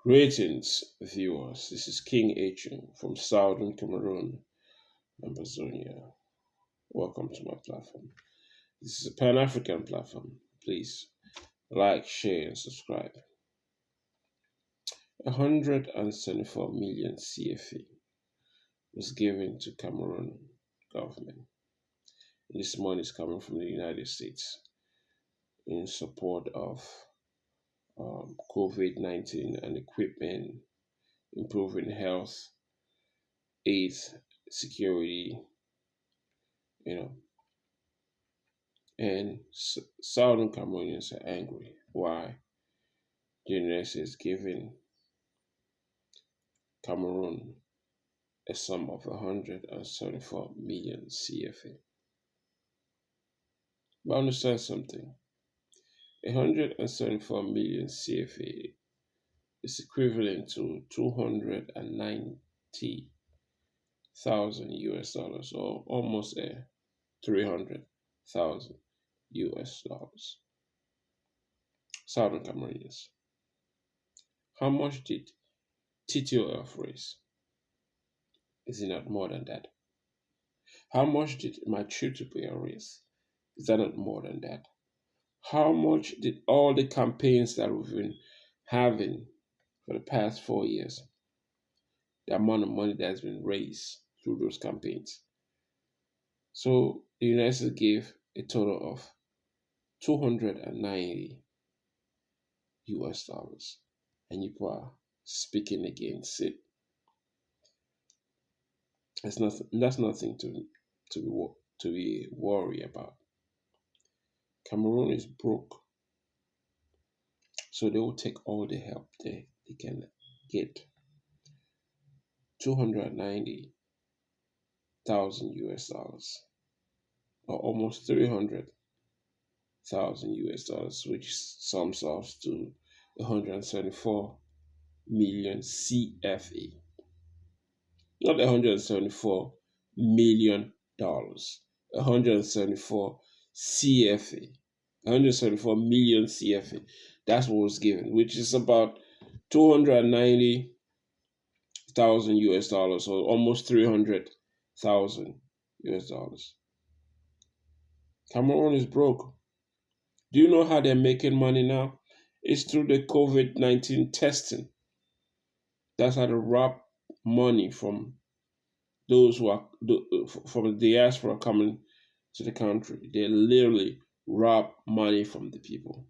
Greetings, viewers. This is King H from Southern Cameroon, Amazonia. Welcome to my platform. This is a Pan African platform. Please like, share, and subscribe. 174 million CFA was given to Cameroon government. This money is coming from the United States in support of COVID-19 and equipment, improving health, aid, security, you know, and Southern Cameroonians are angry. Why? The United States giving Cameroon a sum of 174 million CFA. But understand something. 174 million CFA is equivalent to 290,000 US dollars, or almost 300,000 US dollars. Southern Cameroonians. How much did TTOF raise? Is it not more than that? How much did my Chutupia raise? Is that not more than that? How much did all the campaigns that we've been having for the past 4 years, the amount of money that has been raised through those campaigns? So the United States gave a total of 290 US dollars. And you are speaking against it. That's nothing to be worried about. Cameroon is broke, so they will take all the help they can get. 290,000 US dollars, or almost 300,000 US dollars, which sums up to 174 million CFA. Not 174 million dollars, 174 CFA, 174 million CFA. That's what was given, which is about 290,000 US dollars, or almost 300,000 US dollars. Cameroon is broke. Do you know how they're making money now? It's through the COVID-19 testing. That's how they rob money from those who are from the diaspora coming to the country. They literally rob money from the people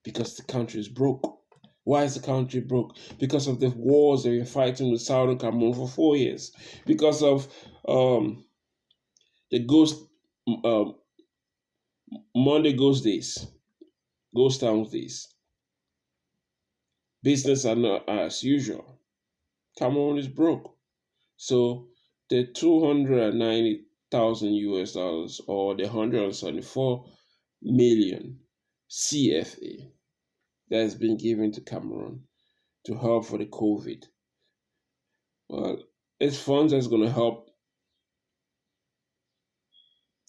because the country is broke. Why is the country broke? Because of the wars they've been fighting with Southern Cameroon for 4 years. Because of the Monday ghost days, ghost town days. Business are not as usual. Cameroon is broke. So the 290,000 US dollars, or the 174 million CFA that has been given to Cameroon to help for the COVID, well, it's funds that's going to help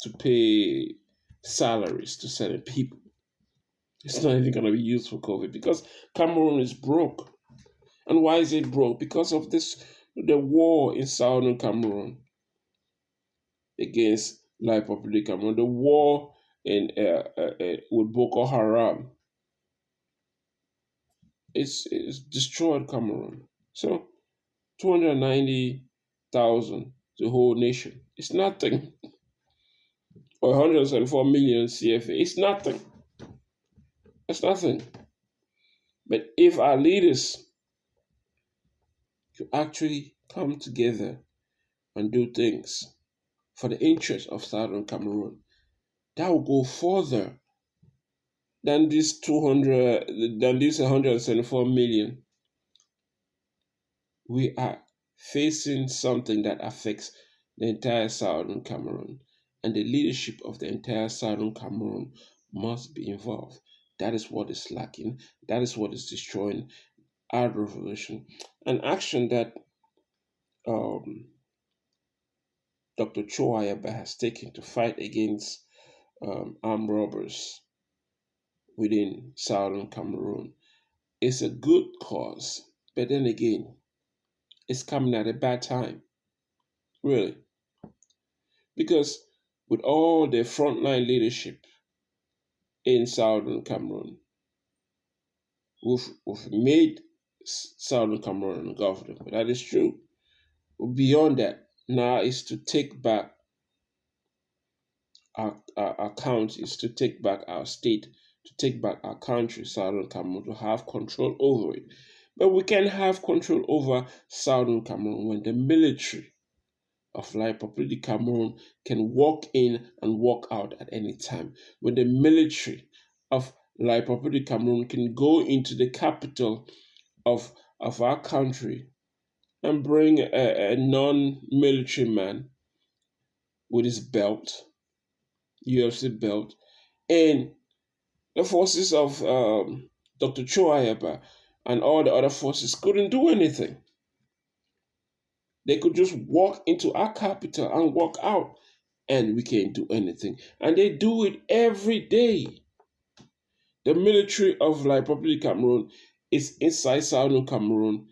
to pay salaries to certain people. It's not even going to be used for COVID because Cameroon is broke. And why is it broke? Because of the war in Southern Cameroon against La Republic Cameroon, the war with Boko Haram. It's destroyed Cameroon. So 290,000, the whole nation. It's nothing. Or 174 million CFA. It's nothing. It's nothing. But if our leaders could actually come together and do things for the interest of Southern Cameroon, that will go further than this 174 million. We are facing something that affects the entire Southern Cameroon, and the leadership of the entire Southern Cameroon must be involved. That is what is lacking. That is what is destroying our revolution. An action that Dr. Choayaba has taken to fight against armed robbers within Southern Cameroon is a good cause. But then again, it's coming at a bad time, really, because with all the frontline leadership in Southern Cameroon, we've made Southern Cameroon governable. That is true. Beyond that, now is to take back our counties, to take back our state, to take back our country, Southern Cameroon, to have control over it. But we can have control over Southern Cameroon when the military of La Republic of Cameroon can walk in and walk out at any time. When the military of La Republic of Cameroon can go into the capital of, of our country and bring a non-military man with his belt, UFC belt, and the forces of Dr. Choayaba and all the other forces couldn't do anything. They could just walk into our capital and walk out, and we can't do anything. And they do it every day. The military of La Republic of Cameroon is inside Southern Cameroon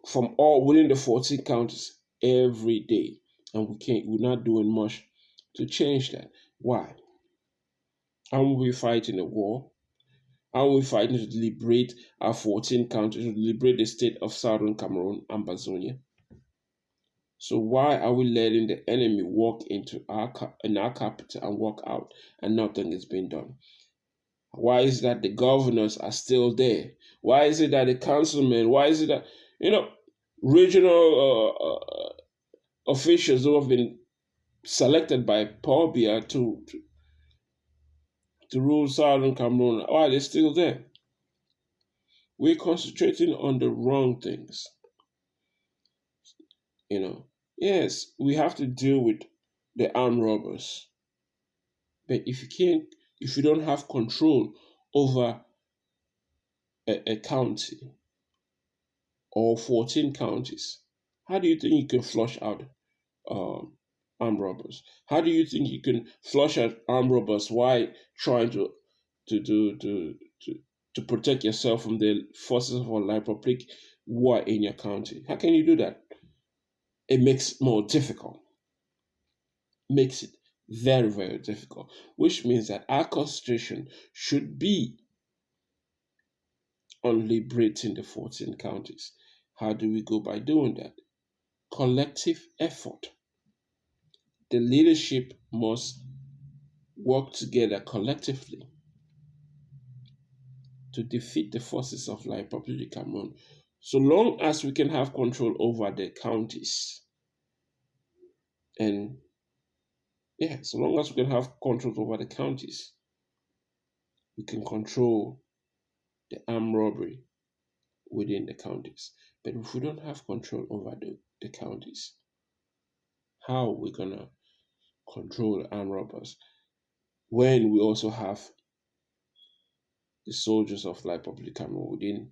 from all within the 14 counties every day. And we're not doing much to change that. Why? Aren't we fighting a war? Aren't we fighting to liberate our 14 counties, to liberate the state of Southern Cameroon and Bazonia? So why are we letting the enemy walk into our capital and walk out, and nothing is being done? Why is it that the governors are still there? Why is it that the councilmen? Why is it that regional officials who have been selected by Paul Biya to rule Southern Cameroon, why are they still there? We're concentrating on the wrong things. Yes, we have to deal with the armed robbers. But if you don't have control over a county or 14 counties, how do you think you can flush out armed robbers? How do you think you can flush out armed robbers while trying to to to to, to protect yourself from the forces of our Republic who are in your county? How can you do that? It makes it more difficult. Makes it very, very difficult, which means that our concentration should be on liberating the 14 counties. How do we go by doing that? Collective effort. The leadership must work together collectively to defeat the forces of La Republic of Cameroon. So long as we can have control over the counties, and so long as we can have control over the counties, we can control the armed robbery within the counties. But if we don't have control over the counties, how are we going to control armed robbers when we also have the soldiers of La Republic of Cameroon within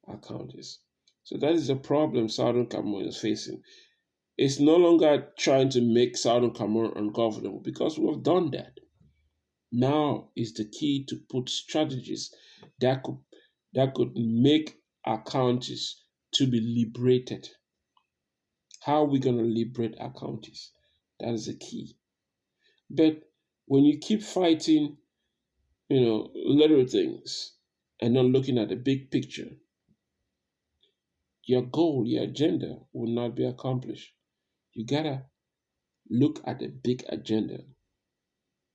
our counties? So that is the problem Southern Cameroon is facing. It's no longer trying to make Southern Cameroon ungovernable because we have done that. Now is the key to put strategies that could make our counties to be liberated. How are we going to liberate our counties? That is the key. But when you keep fighting, little things and not looking at the big picture, your goal, your agenda will not be accomplished. You gotta look at the big agenda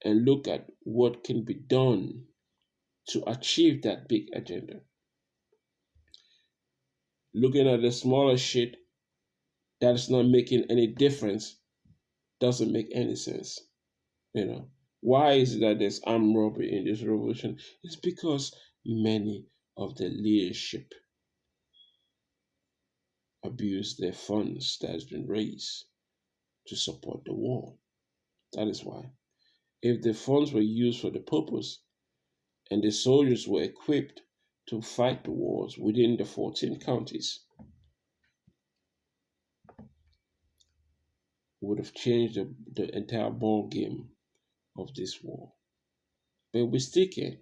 and look at what can be done to achieve that big agenda. Looking at the smaller shit that's not making any difference doesn't make any sense. Why is it that there's armed robbery in this revolution? It's because many of the leadership abuse their funds that has been raised to support the war. That is why. If the funds were used for the purpose and the soldiers were equipped to fight the wars within the 14 counties, would have changed the entire ball game of this war. But we still can.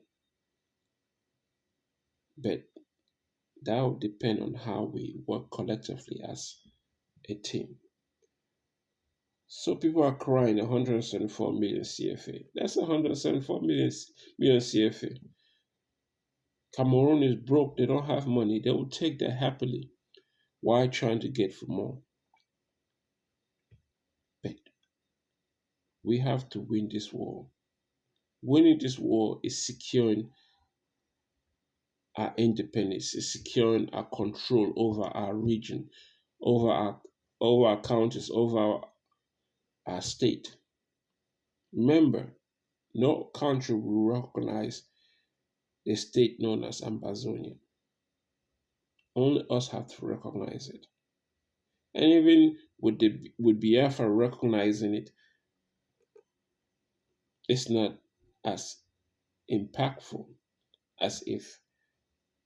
But That will depend on how we work collectively as a team. So people are crying 174 million CFA. That's 174 million CFA. Cameroon is broke. They don't have money. They will take that happily. Why trying to get for more? But we have to win this war. Winning this war is securing our independence, is securing our control over our region, over our counties, over our state. Remember, no country will recognize the state known as Ambazonia. Only us have to recognize it. And even with Biafra recognizing it, it's not as impactful as if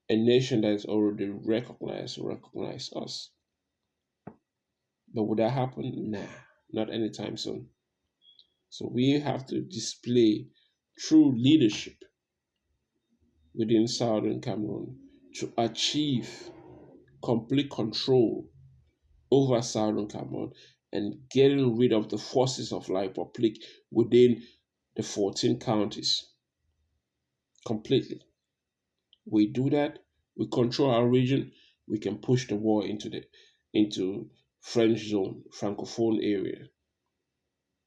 a nation that is already recognized recognize us. But would that happen? Nah, not anytime soon. So we have to display true leadership within Southern Cameroon to achieve complete control over Southern Cameroon and getting rid of the forces of La Republic within the 14 counties completely. We do that, we control our region, we can push the war into French zone, Francophone area.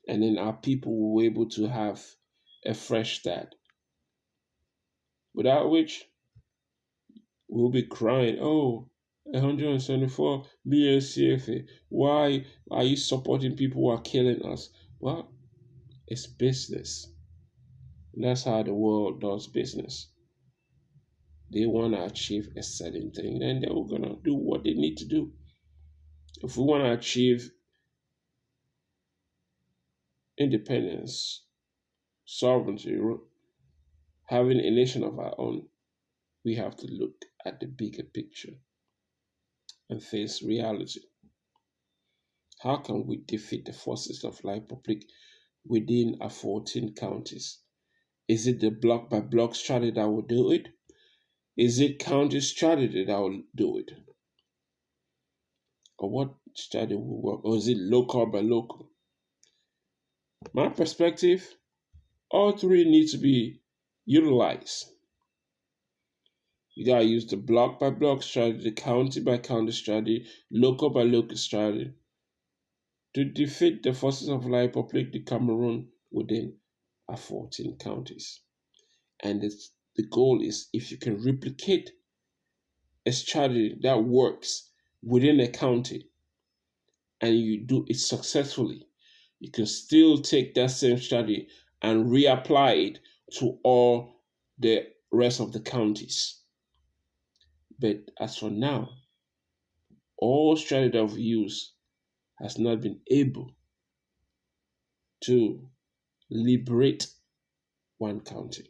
And then our people will be able to have a fresh start. Without which we'll be crying, oh, 174 million CFA. Why are you supporting people who are killing us? Well, it's business. And that's how the world does business. They want to achieve a certain thing, and they're going to do what they need to do. If we want to achieve independence, sovereignty, having a nation of our own, we have to look at the bigger picture and face reality. How can we defeat the forces of La Republic within our 14 counties? Is it the block by block strategy that will do it? Is it county strategy that will do it? Or what strategy will work? Or is it local by local? My perspective, all three need to be utilized. You gotta use the block by block strategy, the county by county strategy, local by local strategy to defeat the forces of La Republic de Cameroon within our 14 counties. And the goal is if you can replicate a strategy that works within a county and you do it successfully, you can still take that same strategy and reapply it to all the rest of the counties. But as for now, all strategy that we've used has not been able to liberate one county.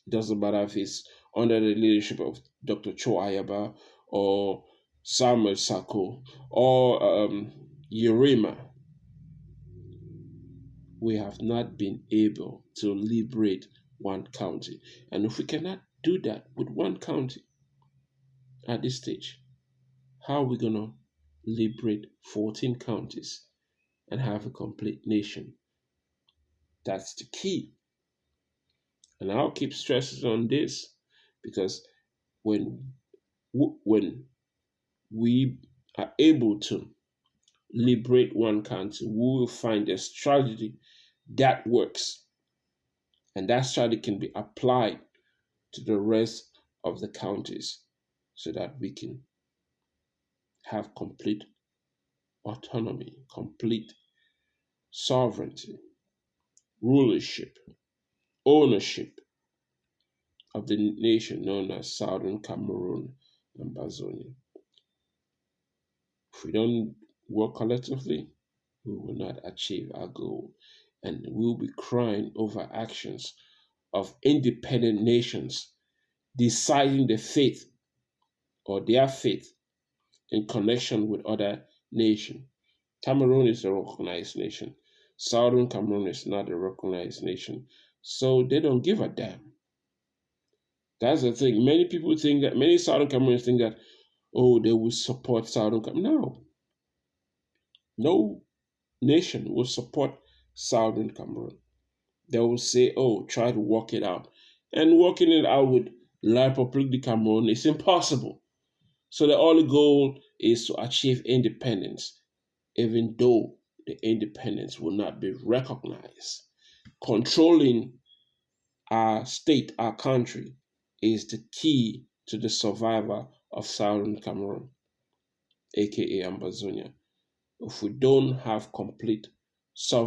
It doesn't matter if it's under the leadership of Dr. Cho Ayaba or Samuel Sako or Urema. We have not been able to liberate one county. And if we cannot do that with one county at this stage, how are we going to liberate 14 counties and have a complete nation? That's the key. And I'll keep stressing on this because when we are able to liberate one country, we will find a strategy that works. And that strategy can be applied to the rest of the counties so that we can have complete autonomy, complete sovereignty, rulership, ownership of the nation known as Southern Cameroon and Ambazonia. If we don't work collectively, we will not achieve our goal and we will be crying over actions of independent nations deciding the fate or their fate in connection with other nations. Cameroon is a recognized nation. Southern Cameroon is not a recognized nation. So they don't give a damn. That's the thing. Many Southern Cameroonians think that, oh, they will support Southern Cameroon. No, no nation will support Southern Cameroon. They will say, oh, try to work it out. And working it out with La République du Cameroon is impossible. So the only goal is to achieve independence, even though the independence will not be recognized. Controlling our state, our country, is the key to the survival of Southern Cameroon, aka Ambazonia. If we don't have complete sovereignty,